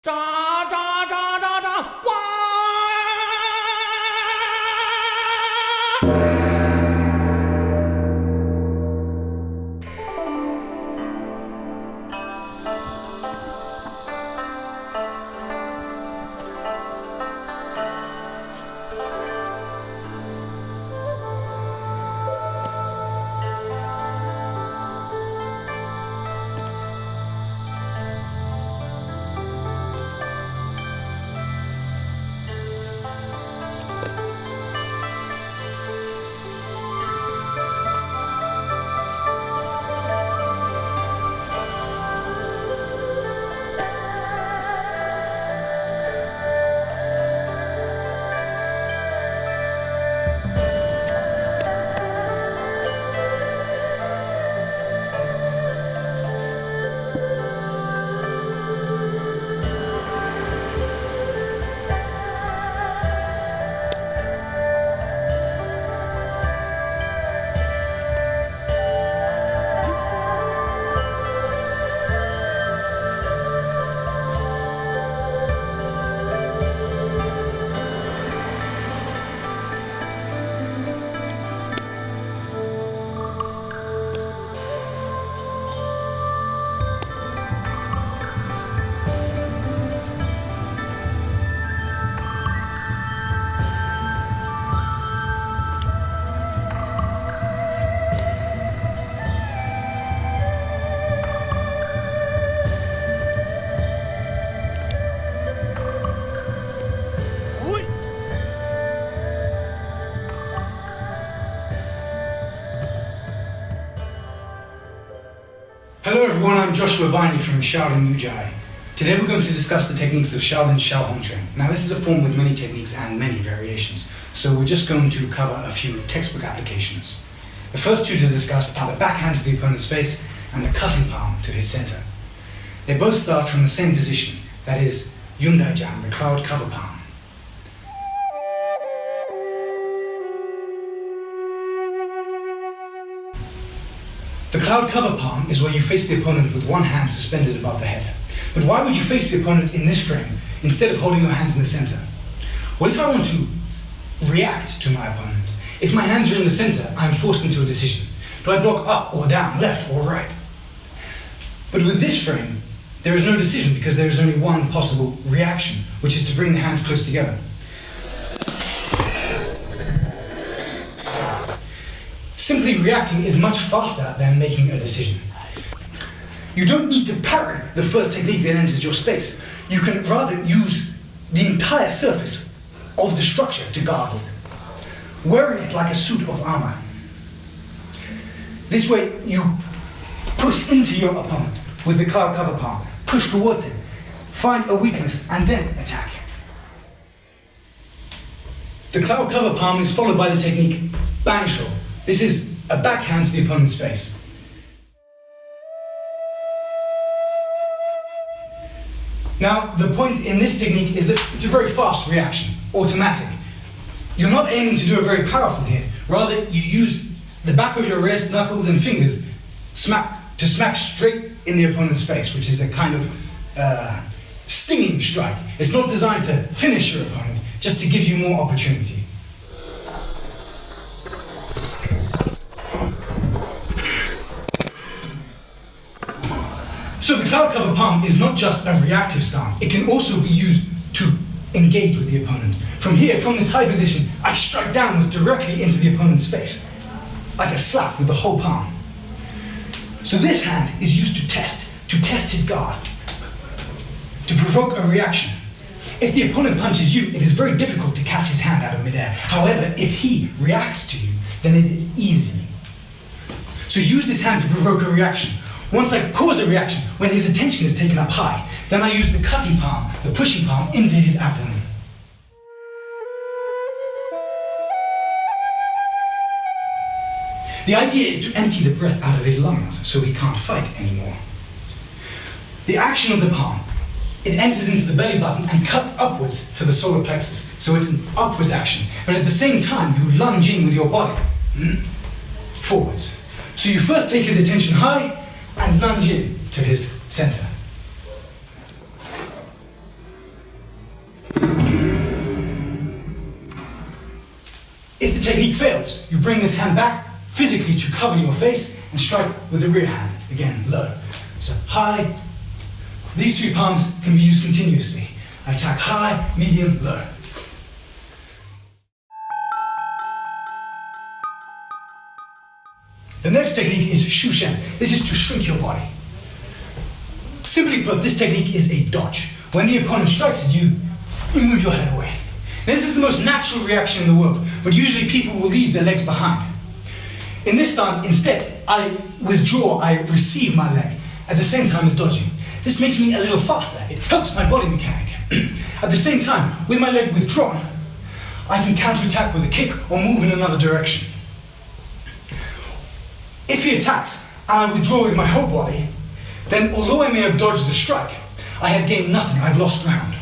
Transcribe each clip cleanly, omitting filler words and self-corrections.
喳喳喳喳喳，呱！Hello everyone, I'm Joshua Viney from Shaolin Ujai. Today we're going to discuss the techniques of Shaolin Xiao Hong Quan. Now this is a form with many techniques and many variations, so we're just going to cover a few textbook applications. The first two to discuss are the backhand to the opponent's face and the cutting palm to his center. They both start from the same position, that is Yundai Jam, the cloud cover palm. The cloud cover palm is where you face the opponent with one hand suspended above the head. But why would you face the opponent in this frame instead of holding your hands in the center? What if I want to react to my opponent? If my hands are in the center, I'm forced into a decision. Do I block up or down, left or right? But with this frame, there is no decision because there is only one possible reaction, which is to bring the hands close together. Simply reacting is much faster than making a decision. You don't need to parry the first technique that enters your space. You can rather use the entire surface of the structure to guard with, wearing it like a suit of armor. This way you push into your opponent with the cloud cover palm, push towards him, find a weakness and then attack. The cloud cover palm is followed by the technique Banshou. This is a backhand to the opponent's face. Now, the point in this technique is that it's a very fast reaction, automatic. You're not aiming to do a very powerful hit. Rather, you use the back of your wrist, knuckles, and fingers to smack straight in the opponent's face, which is a kind of stinging strike. It's not designed to finish your opponent, just to give you more opportunity. So the cloud cover palm is not just a reactive stance, it can also be used to engage with the opponent. From here, from this high position, I strike downwards directly into the opponent's face, like a slap with the whole palm. So this hand is used to test his guard, to provoke a reaction. If the opponent punches you, it is very difficult to catch his hand out of midair. However, if he reacts to you, then it is easy. So use this hand to provoke a reaction. Once I cause a reaction, when his attention is taken up high, then I use the cutting palm, the pushing palm, into his abdomen. The idea is to empty the breath out of his lungs so he can't fight anymore. The action of the palm, it enters into the belly button and cuts upwards to the solar plexus, so it's an upwards action. But at the same time, you lunge in with your body, forwards. So you first take his attention high, and lunge in to his center. If the technique fails, you bring this hand back physically to cover your face and strike with the rear hand, again, low. So high. These three palms can be used continuously. I attack high, medium, low. The next technique is Shushan. This is to shrink your body. Simply put, this technique is a dodge. When the opponent strikes at you, you move your head away. This is the most natural reaction in the world, but usually people will leave their legs behind. In this stance, instead, I withdraw, I receive my leg at the same time as dodging. This makes me a little faster. It helps my body mechanic. At the same time, with my leg withdrawn, I can counterattack with a kick or move in another direction. If he attacks and I withdraw with my whole body, then although I may have dodged the strike, I have gained nothing, I've lost ground.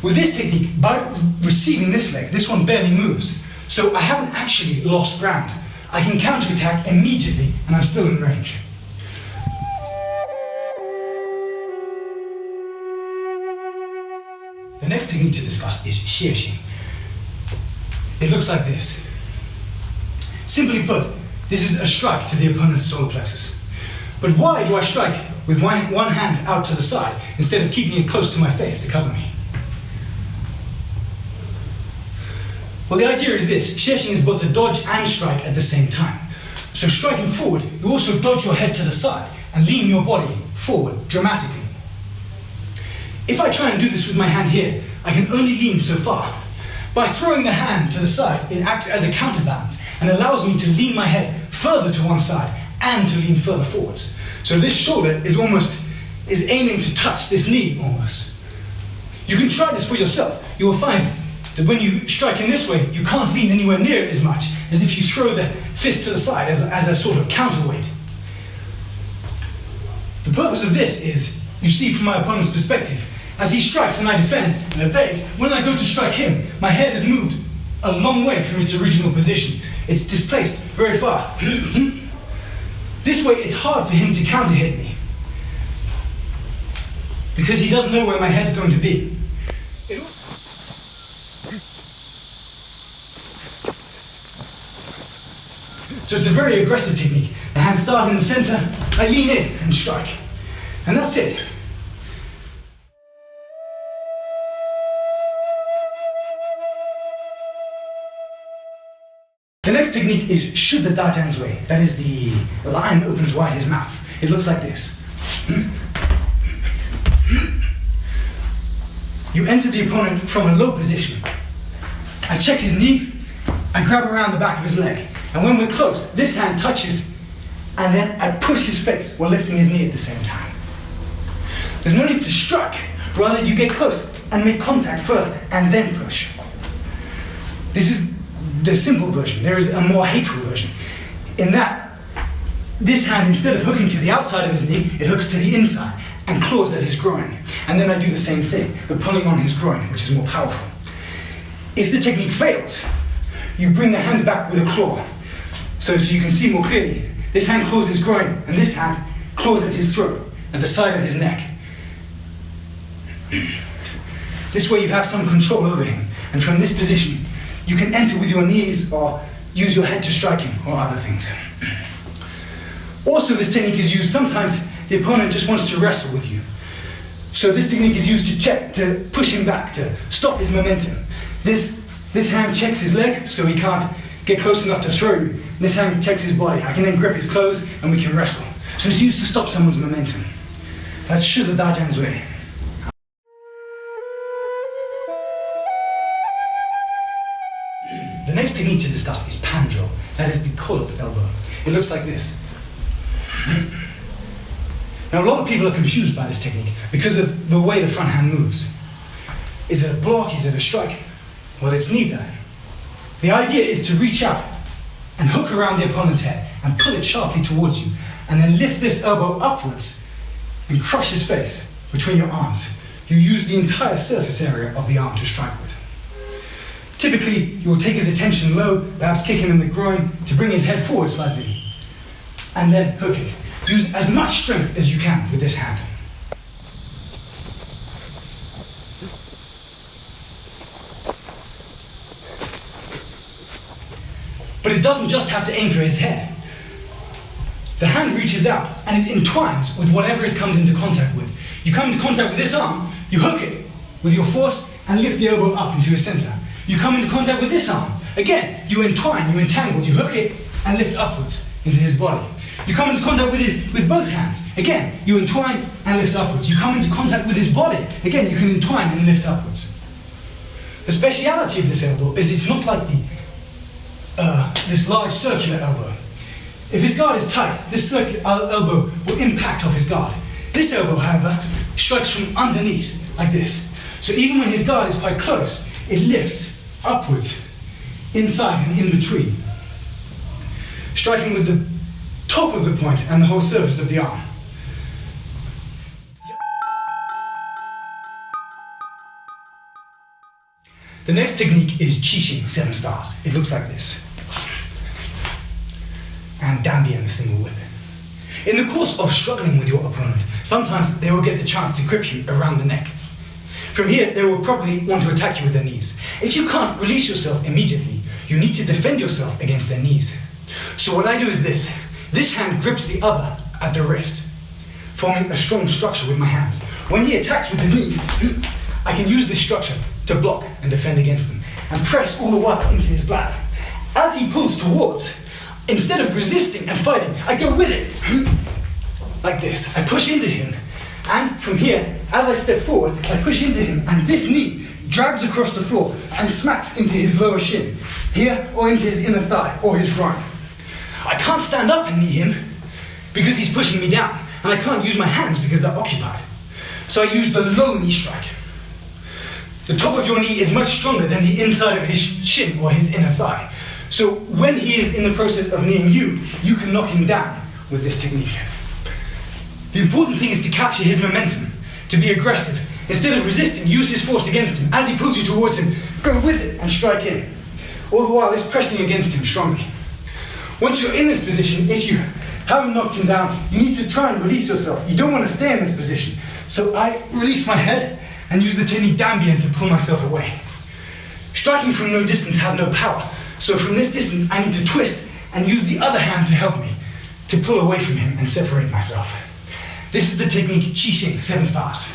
With this technique, by receiving this leg, this one barely moves, so I haven't actually lost ground. I can counterattack immediately and I'm still in range. The next technique to discuss is Xing. It looks like this. Simply put, this is a strike to the opponent's solar plexus. But why do I strike with one hand out to the side instead of keeping it close to my face to cover me? Well, the idea is this. Shushan is both a dodge and strike at the same time. So striking forward, you also dodge your head to the side and lean your body forward dramatically. If I try and do this with my hand here, I can only lean so far. By throwing the hand to the side, it acts as a counterbalance and allows me to lean my head further to one side and to lean further forwards. So this shoulder is aiming to touch this knee almost. You can try this for yourself. You will find that when you strike in this way, you can't lean anywhere near it as much as if you throw the fist to the side as a sort of counterweight. The purpose of this is, you see from my opponent's perspective, as he strikes and I defend and evade, when I go to strike him, my head has moved a long way from its original position. It's displaced very far. This way, it's hard for him to counter hit me, because he doesn't know where my head's going to be. So it's a very aggressive technique. The hands start in the center, I lean in and strike. And that's it. The next technique is Shuddha Dajang Zui. That is the lion opens wide his mouth. It looks like this. You enter the opponent from a low position. I check his knee, I grab around the back of his leg. And when we're close, this hand touches, and then I push his face while lifting his knee at the same time. There's no need to strike, rather you get close and make contact first and then push. This is the simple version. There is a more hateful version. In that, this hand, instead of hooking to the outside of his knee, it hooks to the inside and claws at his groin. And then I do the same thing, but pulling on his groin, which is more powerful. If the technique fails, you bring the hands back with a claw. So you can see more clearly. This hand claws his groin, and this hand claws at his throat, at the side of his neck. This way you have some control over him, and from this position, you can enter with your knees or use your head to strike him, or other things. Also, this technique is used sometimes the opponent just wants to wrestle with you. So this technique is used to check, to push him back, to stop his momentum. This hand checks his leg so he can't get close enough to throw you. This hand checks his body. I can then grip his clothes and we can wrestle. So it's used to stop someone's momentum. That's Shuddha Dajang Zui. The next technique to discuss is Panjo. That is the coiled elbow. It looks like this. Now a lot of people are confused by this technique because of the way the front hand moves. Is it a block? Is it a strike? Well, it's neither. The idea is to reach out and hook around the opponent's head and pull it sharply towards you, and then lift this elbow upwards and crush his face between your arms. You use the entire surface area of the arm to strike with. Typically, you'll take his attention low, perhaps kick him in the groin to bring his head forward slightly, and then hook it. Use as much strength as you can with this hand. But it doesn't just have to aim for his head. The hand reaches out and it entwines with whatever it comes into contact with. You come into contact with this arm, you hook it with your force and lift the elbow up into his center. You come into contact with this arm. Again, you entwine, you entangle, you hook it and lift upwards into his body. You come into contact with both hands. Again, you entwine and lift upwards. You come into contact with his body. Again, you can entwine and lift upwards. The speciality of this elbow is it's not like this large circular elbow. If his guard is tight, this circular elbow will impact off his guard. This elbow, however, strikes from underneath, like this. So even when his guard is quite close, it lifts upwards, inside and in between, striking with the top of the point and the whole surface of the arm. The next technique is Shing, 7 stars. It looks like this. And Danbian, the single whip. In the course of struggling with your opponent, sometimes they will get the chance to grip you around the neck. From here, they will probably want to attack you with their knees. If you can't release yourself immediately, you need to defend yourself against their knees. So what I do is this. This hand grips the other at the wrist, forming a strong structure with my hands. When he attacks with his knees, I can use this structure to block and defend against them, and press all the while into his bladder. As he pulls towards, instead of resisting and fighting, I go with it, like this. I push into him, and from here, as I step forward, I push into him, and this knee drags across the floor and smacks into his lower shin, here, or into his inner thigh, or his groin. I can't stand up and knee him, because he's pushing me down, and I can't use my hands because they're occupied. So I use the low knee strike. The top of your knee is much stronger than the inside of his shin or his inner thigh. So when he is in the process of kneeing you, you can knock him down with this technique. The important thing is to capture his momentum, to be aggressive. Instead of resisting, use his force against him. As he pulls you towards him, go with it and strike in. All the while, it's pressing against him strongly. Once you're in this position, if you haven't knocked him down, you need to try and release yourself. You don't want to stay in this position. So I release my head and use the technique Danbian to pull myself away. Striking from no distance has no power. So from this distance, I need to twist and use the other hand to help me, to pull away from him and separate myself. This is the technique Shing, 7 stars.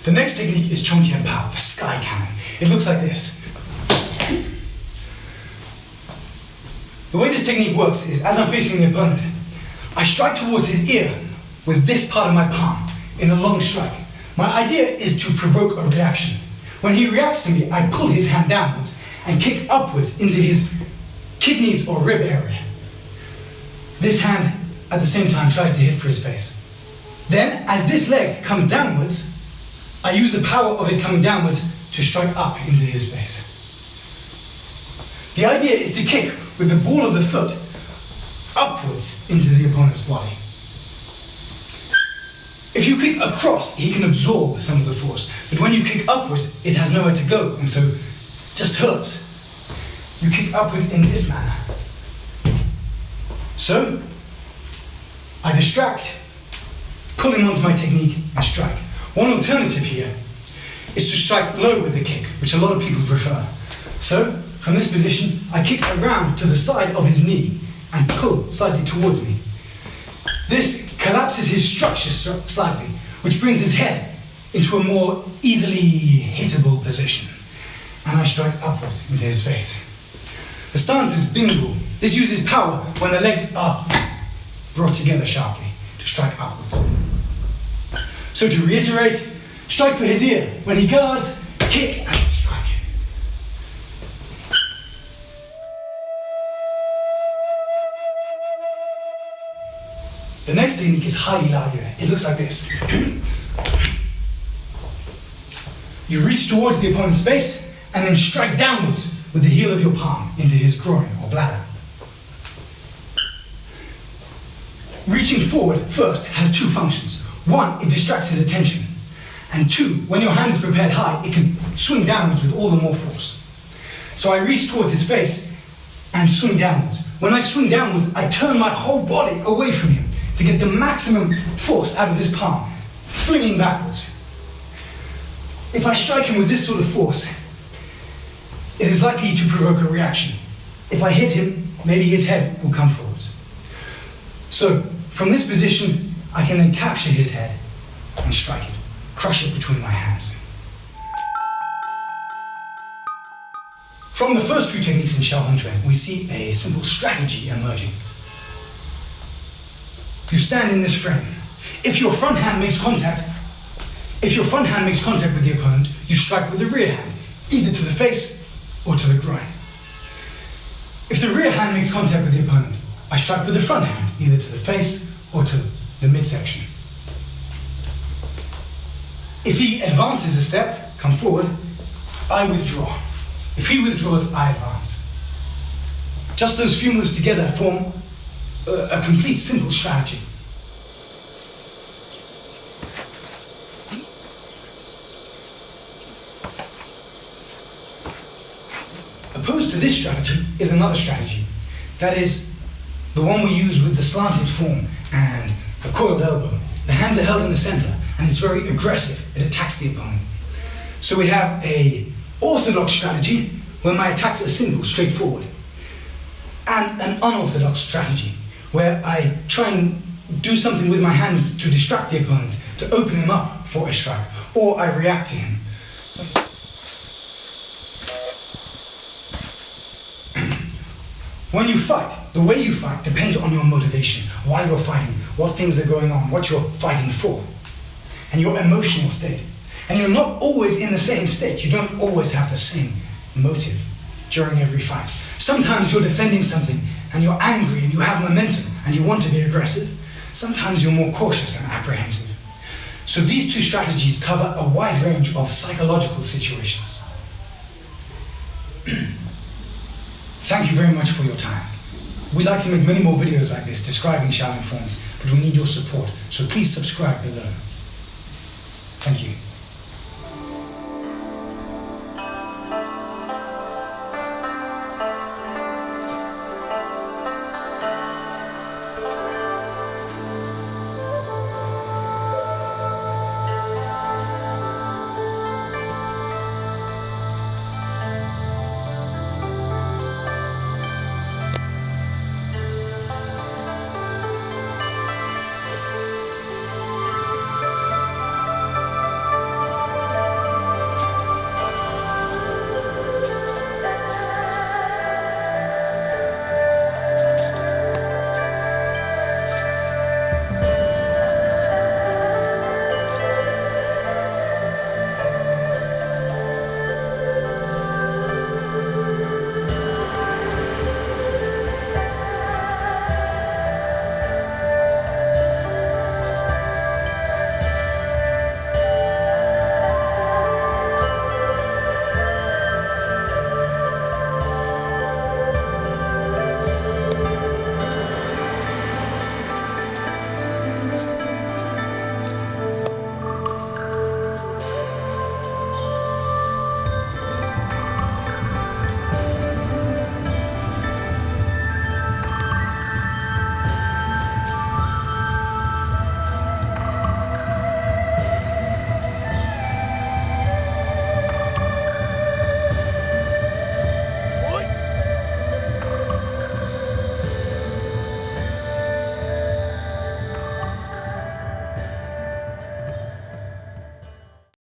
The next technique is Chongtian Pao, the sky cannon. It looks like this. The way this technique works is, as I'm facing the opponent, I strike towards his ear with this part of my palm in a long strike. My idea is to provoke a reaction. When he reacts to me, I pull his hand downwards and kick upwards into his kidneys or rib area. This hand, at the same time, tries to hit for his face. Then, as this leg comes downwards, I use the power of it coming downwards to strike up into his face. The idea is to kick with the ball of the foot upwards into the opponent's body. If you kick across, he can absorb some of the force. But when you kick upwards, it has nowhere to go, and so it just hurts. You kick upwards in this manner. So, I distract, pull him onto my technique, and strike. One alternative here is to strike low with the kick, which a lot of people prefer. So, from this position, I kick around to the side of his knee and pull slightly towards me. This collapses his structure slightly, which brings his head into a more easily hittable position. And I strike upwards into his face. The stance is bingo. This uses power when the legs are brought together sharply to strike upwards. So to reiterate, strike for his ear. When he guards, kick and strike. The next technique is highly larger. It looks like this. You reach towards the opponent's face and then strike downwards with the heel of your palm into his groin or bladder. Reaching forward first has 2 functions. 1, it distracts his attention. And 2, when your hand is prepared high, it can swing downwards with all the more force. So I reach towards his face and swing downwards. When I swing downwards, I turn my whole body away from him to get the maximum force out of this palm, flinging backwards. If I strike him with this sort of force, it is likely to provoke a reaction. If I hit him, maybe his head will come forwards. So, from this position, I can then capture his head and strike it, crush it between my hands. From the first few techniques in Xiao Hong Quan, we see a simple strategy emerging. You stand in this frame. If your front hand makes contact with the opponent, you strike with the rear hand, either to the face or to the groin. If the rear hand makes contact with the opponent, I strike with the front hand, either to the face or to the midsection. If he advances a step, come forward, I withdraw. If he withdraws, I advance. Just those few moves together form a complete simple strategy. Opposed to this strategy is another strategy. That is the one we use with the slanted form and the coiled elbow. The hands are held in the center and it's very aggressive. It attacks the opponent. So we have an orthodox strategy where my attacks are simple, straightforward, and an unorthodox strategy where I try and do something with my hands to distract the opponent, to open him up for a strike, or I react to him. When you fight, the way you fight depends on your motivation, why you're fighting, what things are going on, what you're fighting for, and your emotional state. And you're not always in the same state. You don't always have the same motive during every fight. Sometimes you're defending something and you're angry and you have momentum and you want to be aggressive. Sometimes you're more cautious and apprehensive. So these two strategies cover a wide range of psychological situations. Thank you very much for your time. We'd like to make many more videos like this describing Shaolin forms, but we need your support, so please subscribe below. Thank you.